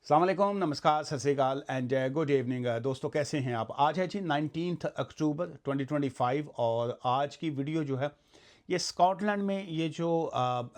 अस्सलाम वालेकुम, नमस्कार, सत श्री अकाल एंड गुड इवनिंग दोस्तों, कैसे हैं आप। आज है जी 19 अक्टूबर 2025 और आज की वीडियो जो है ये स्कॉटलैंड में ये जो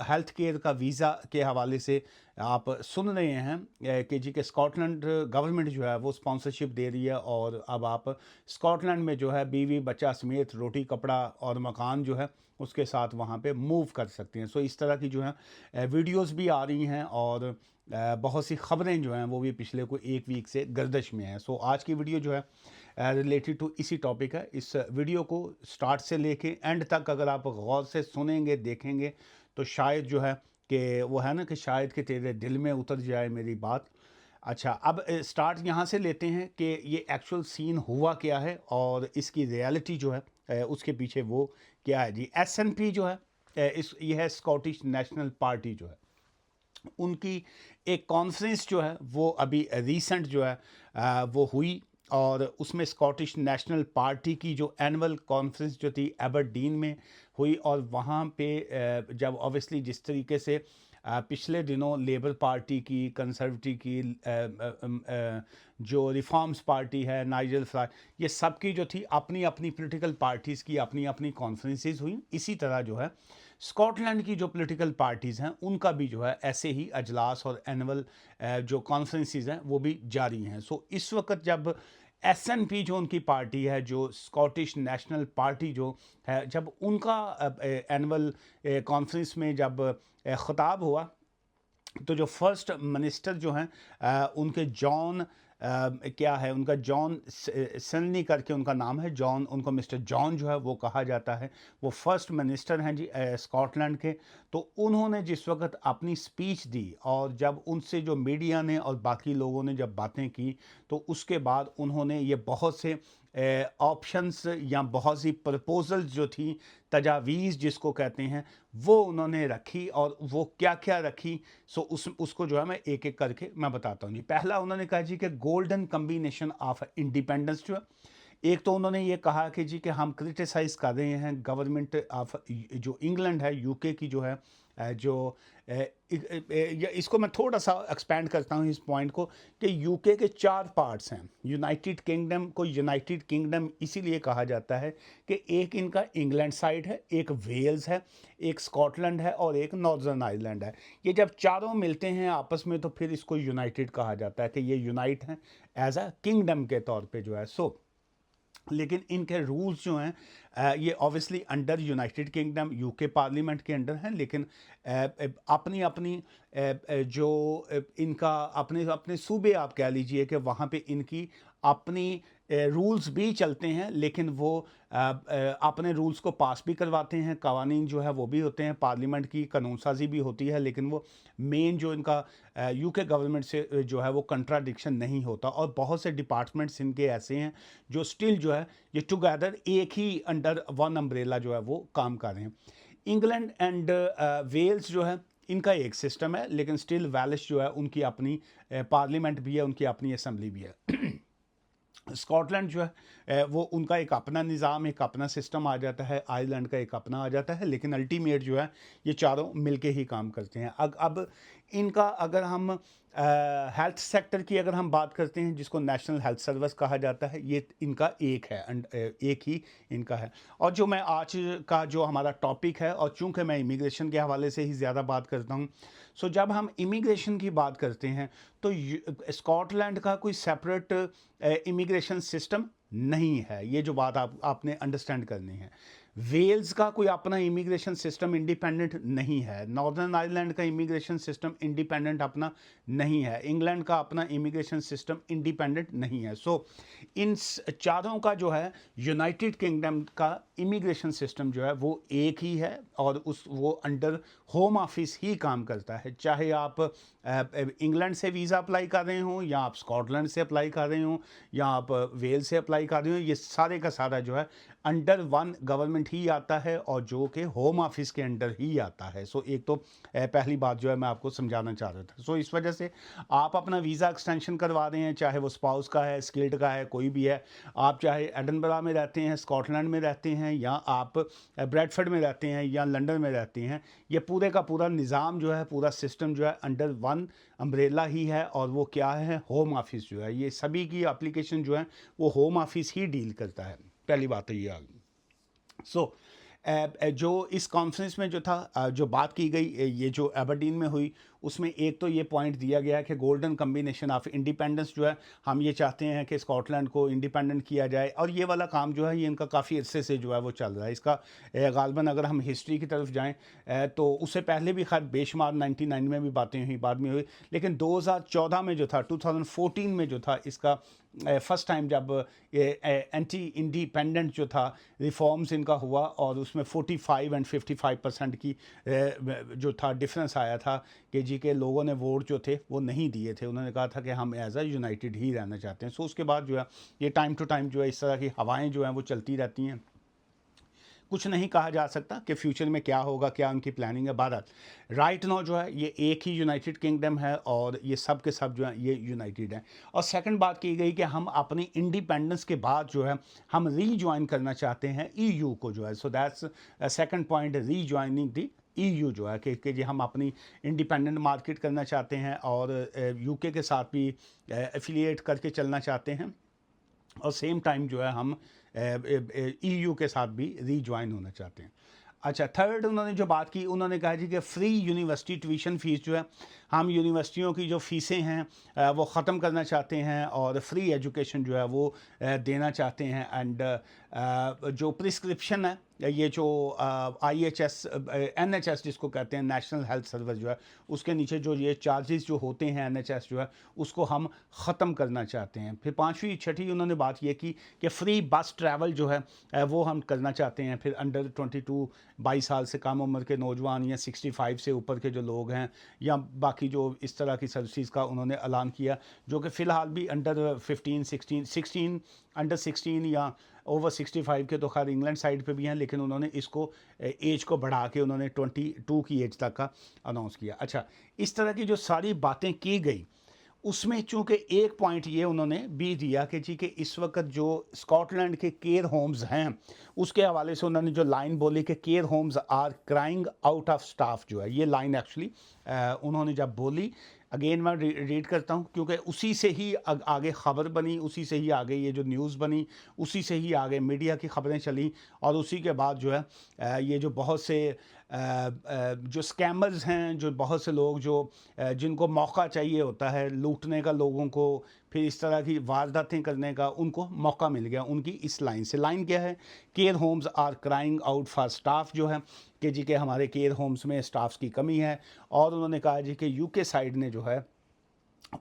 हेल्थ केयर का वीज़ा के हवाले से आप सुन रहे हैं कि जी के स्कॉटलैंड गवर्नमेंट जो है वो स्पॉन्सरशिप दे रही है और अब आप स्कॉटलैंड में जो है बीवी बच्चा समेत रोटी कपड़ा और मकान जो है उसके साथ वहाँ पे मूव कर सकते हैं। सो इस तरह की जो है वीडियोस भी आ रही हैं और बहुत सी ख़बरें जो हैं वो भी पिछले कोई एक वीक से गर्दिश में हैं। सो आज की वीडियो जो है रिलेटेड टू इसी टॉपिक है। इस वीडियो को स्टार्ट से लेके एंड तक अगर आप गौर से सुनेंगे देखेंगे तो शायद जो है कि वो है ना कि शायद कि तेरे दिल में उतर जाए मेरी बात। अच्छा, अब स्टार्ट यहाँ से लेते हैं कि ये एक्चुअल सीन हुआ क्या है और इसकी रियलिटी जो है उसके पीछे वो क्या है जी। एसएनपी जो है इस ये है स्कॉटिश नेशनल पार्टी जो है, उनकी एक कॉन्फ्रेंस जो है वो अभी रिसेंट जो है वो हुई और उसमें स्कॉटिश नेशनल पार्टी की जो एनुअल कॉन्फ्रेंस जो थी एबरडीन में हुई। और वहाँ पे जब ऑब्वियसली जिस तरीके से पिछले दिनों लेबर पार्टी की, कंजर्वेटिव की, जो रिफॉर्म्स पार्टी है, नाइजल फराज, ये सब की जो थी अपनी अपनी पॉलिटिकल पार्टीज़ की अपनी अपनी कॉन्फ्रेंसेस हुई। इसी तरह जो है स्कॉटलैंड की जो पॉलिटिकल पार्टीज़ हैं उनका भी जो है ऐसे ही अजलास और एनुअल जो कॉन्फ्रेंसेस हैं वो भी जारी हैं। सो इस वक्त जब एसएनपी जो उनकी पार्टी है, जो स्कॉटिश नेशनल पार्टी जो है, जब उनका एनुअल कॉन्फ्रेंस में जब ख़िताब हुआ तो जो फर्स्ट मिनिस्टर जो हैं उनके जॉन क्या है उनका, जॉन सनली करके उनका नाम है, जॉन, उनको मिस्टर जॉन जो है वो कहा जाता है। वो फर्स्ट मिनिस्टर हैं जी स्कॉटलैंड के। तो उन्होंने जिस वक्त अपनी स्पीच दी और जब उनसे जो मीडिया ने और बाकी लोगों ने जब बातें की तो उसके बाद उन्होंने ये बहुत से ऑप्शंस या बहुत सी प्रपोजल्स जो थी, तजावीज़ जिसको कहते हैं, वो उन्होंने रखी। और वो क्या क्या रखी सो उसको जो है मैं एक एक करके मैं बताता हूँ जी। पहला उन्होंने कहा जी कि गोल्डन कम्बिनेशन ऑफ इंडिपेंडेंस जो है, एक तो उन्होंने ये कहा कि जी कि हम क्रिटिसाइज़ कर रहे हैं गवर्नमेंट ऑफ जो इंग्लैंड है, यूके की जो है जो इसको मैं थोड़ा सा एक्सपेंड करता हूँ इस पॉइंट को कि यूके के चार पार्ट्स हैं। यूनाइटेड किंगडम को यूनाइटेड किंगडम इसीलिए कहा जाता है कि एक इनका इंग्लैंड साइड है, एक वेल्स है, एक स्कॉटलैंड है और एक नॉर्दर्न आयरलैंड है। ये जब चारों मिलते हैं आपस में तो फिर इसको यूनाइटेड कहा जाता है कि ये यूनाइट हैं एज अ किंगडम के तौर पे जो है। सो लेकिन इनके रूल्स जो हैं ये obviously under United kingdom UK parliament के अंडर हैं, लेकिन अपनी अपनी जो इनका अपने अपने सूबे आप कह लीजिए कि वहाँ पे इनकी अपनी रूल्स भी चलते हैं, लेकिन वो अपने रूल्स को पास भी करवाते हैं। कवानीन जो है वो भी होते हैं, पार्लियामेंट की कानून साजी भी होती है, लेकिन वो मेन जो इनका यूके गवर्नमेंट से जो है वो कंट्राडिक्शन नहीं होता। और बहुत से डिपार्टमेंट्स इनके ऐसे हैं जो स्टिल जो है ये टुगेदर एक ही अंडर वन अम्ब्रेला जो है वो काम कर रहे हैं। इंग्लैंड एंड वेल्स जो है इनका एक सिस्टम है, लेकिन स्टिल वेल्श जो है उनकी अपनी पार्लियामेंट भी है, उनकी अपनी असम्बली भी है। स्कॉटलैंड जो है वो उनका एक अपना निज़ाम, एक अपना सिस्टम आ जाता है। आयरलैंड का एक अपना आ जाता है, लेकिन अल्टीमेट जो है ये चारों मिलके ही काम करते हैं। अब इनका अगर हम हेल्थ सेक्टर की अगर हम बात करते हैं, जिसको नेशनल हेल्थ सर्विस कहा जाता है, ये इनका एक है एक ही इनका है। और जो मैं आज का जो हमारा टॉपिक है, और चूंकि मैं इमिग्रेशन के हवाले से ही ज़्यादा बात करता हूँ, सो जब हम इमिग्रेशन की बात करते हैं तो स्कॉटलैंड का कोई सेपरेट इमिग्रेशन सिस्टम नहीं है। ये जो बात आपने अंडरस्टैंड करनी है। वेल्स का कोई अपना इमिग्रेशन सिस्टम इंडिपेंडेंट नहीं है। नॉर्दर्न आयरलैंड का इमिग्रेशन सिस्टम इंडिपेंडेंट अपना नहीं है। इंग्लैंड का अपना इमिग्रेशन सिस्टम इंडिपेंडेंट नहीं है। सो इन चारों का जो है यूनाइटेड किंगडम का इमिग्रेशन सिस्टम जो है वो एक ही है और वो अंडर होम ऑफिस ही काम करता है। चाहे आप इंग्लैंड से वीज़ा अप्लाई कर रहे हो, या आप स्कॉटलैंड से अप्लाई कर रहे हो, या आप वेल्स से अप्लाई कर रहे हो, ये सारे का सारा जो है अंडर वन गवर्नमेंट डिपार्टमेंट ही आता है और जो कि होम ऑफिस के अंडर ही आता है। सो एक तो पहली बात जो है मैं आपको समझाना चाह रहा था। सो इस वजह से आप अपना वीज़ा एक्सटेंशन करवा रहे हैं, चाहे वो स्पाउस का है, स्किल्ड का है, कोई भी है। आप चाहे एडनबरा में रहते हैं, स्कॉटलैंड में रहते हैं, या आप ब्रैडफर्ड में रहते हैं या लंदन में रहते हैं, ये पूरे का पूरा निज़ाम जो है, पूरा सिस्टम जो है अंडर वन अम्ब्रेला ही है। और वो क्या है, होम ऑफिस जो है, ये सभी की एप्लीकेशन जो है वो होम ऑफिस ही डील करता है। पहली बात तो ये आ गई। सो जो इस कॉन्फ्रेंस में जो था, जो बात की गई, ये जो एबरडीन में हुई, उसमें एक तो ये पॉइंट दिया गया कि गोल्डन कम्बिनेशन ऑफ इंडिपेंडेंस जो है, हम ये चाहते हैं कि स्कॉटलैंड को इंडिपेंडेंट किया जाए। और ये वाला काम जो है ये इनका काफ़ी अरसे से जो है वो चल रहा है। इसका गालबन अगर हम हिस्ट्री की तरफ जाएं, तो उससे पहले भी खैर बेशुमार 99 में भी बातें हुई, बाद में हुई, लेकिन 2014 में जो था, 2014 में जो था, इसका फर्स्ट टाइम जब एंटी इंडिपेंडेंट जो था रिफॉर्म्स इनका हुआ, और उसमें 45 एंड 55% की जो था डिफरेंस आया था कि जी के लोगों ने वोट जो थे वो नहीं दिए थे। उन्होंने कहा था कि हम एज अ यूनाइटेड ही रहना चाहते हैं। सो उसके बाद जो है ये टाइम टू टाइम जो है इस तरह की हवाएं जो हैं वो चलती रहती हैं। कुछ नहीं कहा जा सकता कि फ्यूचर में क्या होगा, क्या उनकी प्लानिंग है। भारत राइट नाउ जो है ये एक ही यूनाइटेड किंगडम है, और ये सब के सब जो है ये यूनाइटेड हैं। और सेकंड बात की गई कि हम अपनी इंडिपेंडेंस के बाद जो है हम रीजॉइन करना चाहते हैं ईयू को जो है। So that's second point, rejoining the EU जो है कि जी हम अपनी इंडिपेंडेंट मार्केट करना चाहते हैं, और यूके के साथ भी एफिलिएट करके चलना चाहते हैं, और सेम टाइम जो है हम ईयू के साथ भी रीज्वाइन होना चाहते हैं। अच्छा, थर्ड उन्होंने जो बात की, उन्होंने कहा जी कि फ्री यूनिवर्सिटी ट्यूशन फ़ीस जो है, हम यूनिवर्सिटियों की जो फ़ीसें हैं वो ख़त्म करना चाहते हैं, और फ्री एजुकेशन जो है वो देना चाहते हैं। एंड जो प्रिस्क्रिप्शन है, ये जो IHS NHS जिसको कहते हैं, नेशनल हेल्थ सर्विस जो है, उसके नीचे जो ये चार्जेस जो होते हैं NHS जो है उसको हम ख़त्म करना चाहते हैं। फिर पाँचवीं छठी उन्होंने बात ये की कि फ्री बस ट्रैवल जो है वो हम करना चाहते हैं। फिर अंडर 22 साल से कम उम्र के नौजवान, या 65 से ऊपर के जो लोग हैं, या बाकी जो इस तरह की सर्विसेज का उन्होंने ऐलान किया, जो कि फ़िलहाल भी अंडर 16 अंडर 16 या ओवर 65 के तो खैर इंग्लैंड साइड पे भी हैं, लेकिन उन्होंने इसको एज को बढ़ा के उन्होंने 22 की एज तक का अनाउंस किया। अच्छा, इस तरह की जो सारी बातें की गई, उसमें चूंकि एक पॉइंट ये उन्होंने भी दिया कि जी कि इस वक्त जो स्कॉटलैंड के केयर होम्स हैं, उसके हवाले से उन्होंने जो लाइन बोली कि care homes are crying out of staff, जो है ये लाइन एक्चुअली उन्होंने जब बोली, अगेन मैं रीड करता हूँ, क्योंकि उसी से ही आगे ख़बर बनी, उसी से ही आगे ये जो न्यूज़ बनी, उसी से ही आगे मीडिया की ख़बरें चली, और उसी के बाद जो है ये जो बहुत से जो स्कैमर्स हैं, जो बहुत से लोग जो जिनको मौका चाहिए होता है लूटने का लोगों को, फिर इस तरह की वारदातें करने का, उनको मौका मिल गया उनकी इस लाइन से। लाइन क्या है, care homes are crying out for staff, जो है कि जी के हमारे केयर होम्स में स्टाफ्स की कमी है। और उन्होंने कहा जी कि यूके साइड ने जो है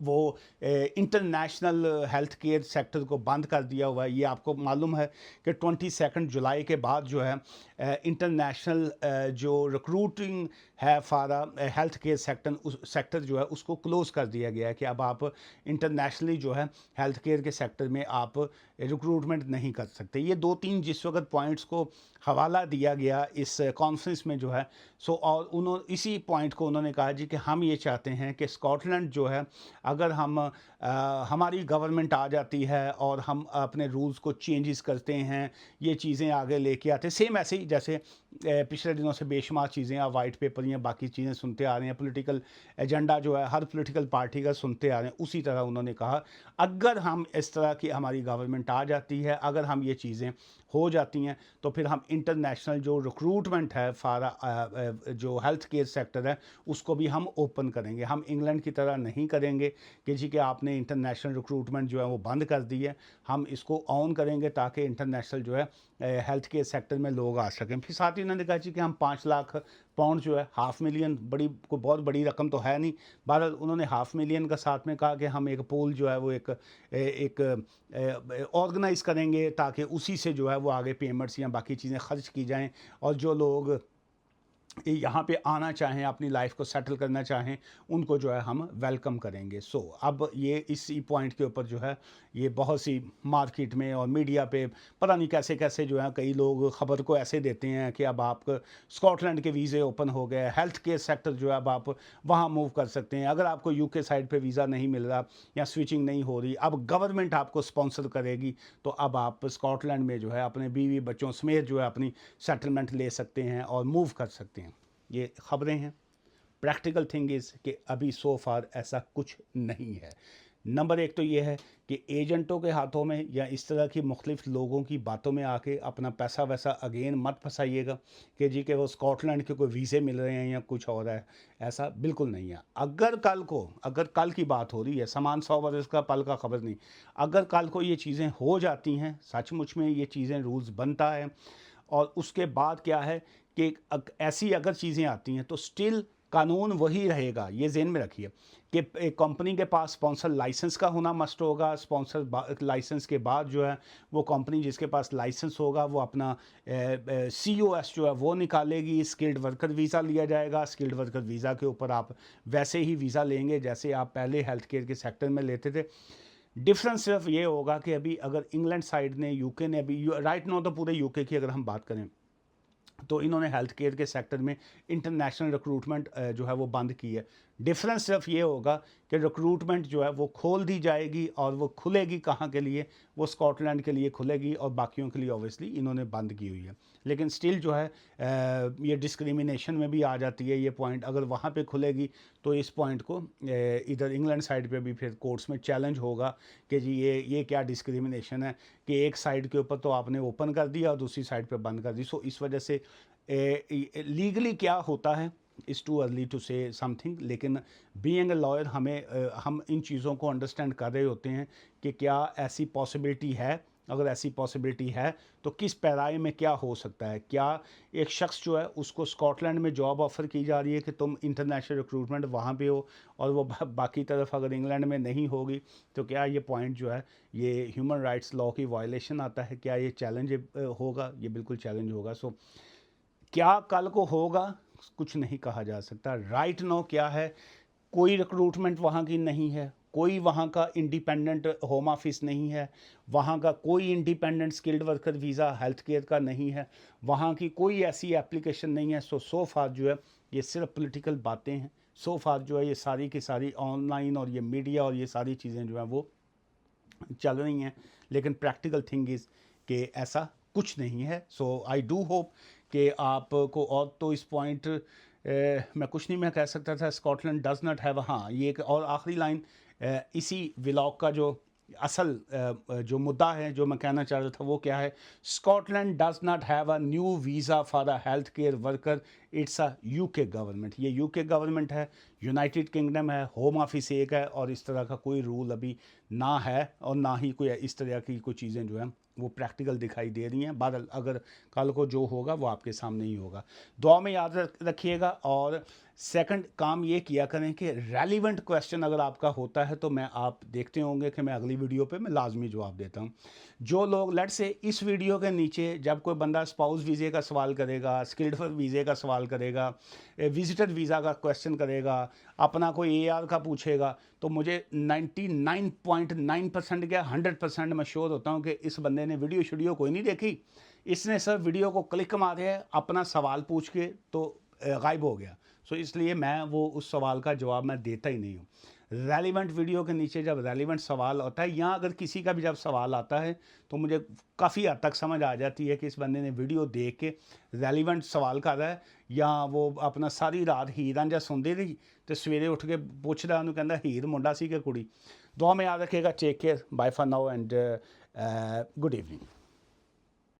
वो इंटरनेशनल हेल्थ केयर सेक्टर को बंद कर दिया हुआ है। ये आपको मालूम है कि 22 जुलाई के बाद जो है इंटरनेशनल जो रिक्रूटिंग है फॉर हेल्थ केयर सेक्टर जो है उसको क्लोज़ कर दिया गया है कि अब आप इंटरनेशनली जो है हेल्थ केयर के सेक्टर में आप रिक्रूटमेंट नहीं कर सकते। ये 2-3 जिस वक्त पॉइंट्स को हवाला दिया गया इस कॉन्फ्रेंस में जो है, सो और उन्होंने इसी पॉइंट को उन्होंने कहा जी कि हम ये चाहते हैं कि स्कॉटलैंड जो है, अगर हम हमारी गवर्नमेंट आ जाती है और हम अपने रूल्स को चेंजेस करते हैं, ये चीज़ें आगे लेके आते हैं, सेम ऐसे ही जैसे पिछले दिनों से बेशुमार चीज़ें या वाइट पेपर या बाकी चीज़ें सुनते आ रहे हैं, पॉलिटिकल एजेंडा जो है हर पॉलिटिकल पार्टी का सुनते आ रहे हैं, उसी तरह उन्होंने कहा अगर हम इस तरह की हमारी गवर्नमेंट आ जाती है, अगर हम ये चीज़ें हो जाती हैं, तो फिर हम इंटरनेशनल जो रिक्रूटमेंट है फॉर जो हेल्थ केयर सेक्टर है उसको भी हम ओपन करेंगे। हम इंग्लैंड की तरह नहीं करेंगे कि जी कि आपने इंटरनेशनल रिक्रूटमेंट जो है वो बंद कर दी है, हम इसको ऑन करेंगे ताकि इंटरनेशनल जो है हेल्थ केयर सेक्टर में लोग आ सकें। फिर साथ ही उन्होंने कहा जी कि हम 5 लाख पाउंड जो है, $500,000 बड़ी कोई बहुत बड़ी रकम तो है नहीं, बहरहाल उन्होंने $500,000 का साथ में कहा कि हम एक पूल जो है वो एक ऑर्गेनाइज़ करेंगे ताकि उसी से जो है वो आगे पेमेंट्स या बाकी चीज़ें खर्च की जाएं, और जो लोग यहाँ पे आना चाहें, अपनी लाइफ को सेटल करना चाहें, उनको जो है हम वेलकम करेंगे। सो अब ये इसी पॉइंट के ऊपर जो है ये बहुत सी मार्केट में और मीडिया पे पता नहीं कैसे कैसे जो है कई लोग ख़बर को ऐसे देते हैं कि अब आप स्कॉटलैंड के वीज़े ओपन हो गए, हेल्थ केयर सेक्टर जो है अब आप वहाँ मूव कर सकते हैं। अगर आपको यूके साइड पे वीज़ा नहीं मिल रहा या स्विचिंग नहीं हो रही, अब गवर्नमेंट आपको स्पॉन्सर करेगी, तो अब आप स्कॉटलैंड में जो है अपने बीवी बच्चों समेत जो है अपनी सेटलमेंट ले सकते हैं और मूव कर सकते हैं। ये ख़बरें हैं। प्रैक्टिकल थिंग इज़ कि अभी सो फार ऐसा कुछ नहीं है। नंबर एक तो ये है कि एजेंटों के हाथों में या इस तरह की मुख्तलिफ लोगों की बातों में आके अपना पैसा वैसा अगेन मत फंसाइएगा कि जी के वो स्कॉटलैंड के कोई वीज़े मिल रहे हैं या कुछ और है। ऐसा बिल्कुल नहीं है। अगर कल की बात हो रही है, समान 100 बरस का पल का खबर नहीं, अगर कल को ये चीज़ें हो जाती हैं, सचमुच में ये चीज़ें रूल्स बनता है, और उसके बाद क्या है कि ऐसी अगर चीज़ें आती हैं तो स्टिल कानून वही रहेगा। ये ज़हन में रखिए कि एक कंपनी के पास स्पॉन्सर लाइसेंस का होना मस्ट होगा। स्पॉन्सर लाइसेंस के बाद जो है वो कंपनी जिसके पास लाइसेंस होगा वो अपना COS जो है वो निकालेगी, स्किल्ड वर्कर वीज़ा लिया जाएगा। स्किल्ड वर्कर वीज़ा के ऊपर आप वैसे ही वीज़ा लेंगे जैसे आप पहले हेल्थ केयर के सेक्टर में लेते थे। डिफरेंस सिर्फ ये होगा कि अभी अगर इंग्लैंड साइड ने, यूके ने, अभी राइट नाउ तो पूरे यूके की अगर हम बात करें तो इन्होंने हेल्थ केयर के सेक्टर में इंटरनेशनल रिक्रूटमेंट जो है वो बंद की है। डिफरेंस सिर्फ ये होगा कि रिक्रूटमेंट जो है वो खोल दी जाएगी, और वो खुलेगी कहाँ के लिए, वो स्कॉटलैंड के लिए खुलेगी और बाकियों के लिए ऑब्वियसली इन्होंने बंद की हुई है। लेकिन स्टिल जो है ये डिस्क्रिमिनेशन में भी आ जाती है ये पॉइंट। अगर वहाँ पे खुलेगी तो इस पॉइंट को इधर इंग्लैंड साइड पे भी फिर कोर्ट्स में चैलेंज होगा कि जी ये क्या डिस्क्रिमिनेशन है कि एक साइड के ऊपर तो आपने ओपन कर दिया और दूसरी साइड पे बंद कर दी। सो इस वजह से लीगली क्या होता है, is too early to say something. लेकिन बीइंग अ लॉयर हम इन चीज़ों को अंडरस्टैंड कर रहे होते हैं कि क्या ऐसी पॉसिबिलिटी है। अगर ऐसी पॉसिबिलिटी है तो किस पैराए में क्या हो सकता है। क्या एक शख्स जो है उसको स्कॉटलैंड में जॉब ऑफ़र की जा रही है कि तुम इंटरनेशनल रिक्रूटमेंट वहाँ पे हो, और वो बाकी तरफ अगर इंग्लैंड में नहीं होगी, तो क्या ये पॉइंट जो है ये ह्यूमन राइट्स लॉ की वायलेशन आता है? क्या ये चैलेंज होगा? ये बिल्कुल चैलेंज होगा। सो क्या कल को होगा, कुछ नहीं कहा जा सकता। राइट नाउ क्या है, कोई रिक्रूटमेंट वहाँ की नहीं है, कोई वहाँ का इंडिपेंडेंट होम ऑफिस नहीं है, वहाँ का कोई independent skilled worker visa health care का नहीं है, वहाँ की कोई ऐसी एप्लीकेशन नहीं है। सो फार जो है ये सिर्फ पॉलिटिकल बातें हैं। सो फार जो है ये सारी की सारी ऑनलाइन और ये मीडिया और ये सारी चीज़ें जो हैं वो चल रही हैं, लेकिन प्रैक्टिकल थिंग इज़ कि ऐसा कुछ नहीं है। सो आई डू होप कि आपको, और तो इस पॉइंट मैं कुछ नहीं मैं कह सकता था। स्कॉटलैंड डज नॉट हैव, हाँ ये एक और आखिरी लाइन इसी व्लॉग का जो असल जो मुद्दा है जो मैं कहना चाह रहा था वो क्या है, Scotland does not have a new visa for a health care worker, it's a UK government. ये यूके गवर्नमेंट है, यूनाइटेड किंगडम है, होम ऑफिस एक है, और इस तरह का कोई रूल अभी ना है और ना ही कोई इस तरह की कोई चीज़ें जो हैं वो प्रैक्टिकल दिखाई दे रही हैं। बादल अगर कल को जो होगा वो आपके सामने ही होगा। दुआ में याद रखिएगा। और सेकंड काम ये किया करें कि रेलिवेंट क्वेश्चन अगर आपका होता है तो मैं, आप देखते होंगे कि मैं अगली वीडियो पे मैं लाजमी जवाब देता हूँ। जो लोग लेट से इस वीडियो के नीचे जब कोई बंदा स्पाउस वीज़े का सवाल करेगा, स्किल्ड वर्कर वीज़े का सवाल करेगा, विजिटर वीज़ा का क्वेश्चन करेगा, अपना कोई AR का पूछेगा, तो मुझे 99.9% क्या 100% मैं श्योर होता हूँ कि इस बंदे ने वीडियो कोई नहीं देखी, इसने सिर्फ वीडियो को क्लिक मारे अपना सवाल पूछ के तो गायब हो गया। सो इसलिए मैं वो उस सवाल का जवाब मैं देता ही नहीं हूँ। रेलिवेंट वीडियो के नीचे जब रेलिवेंट सवाल होता है, या अगर किसी का भी जब सवाल आता है तो मुझे काफ़ी हद तक समझ आ जाती है कि इस बंदे ने वीडियो देख के रेलिवेंट सवाल कर रहा है, या वो अपना सारी रात हीर रांझा सुनते रही तो सवेरे उठ के पूछ रहा उन्होंने कहता हीर मुंडा सी कि कुड़ी। दुआ में याद रखिएगा। Take care, bye for now and good evening.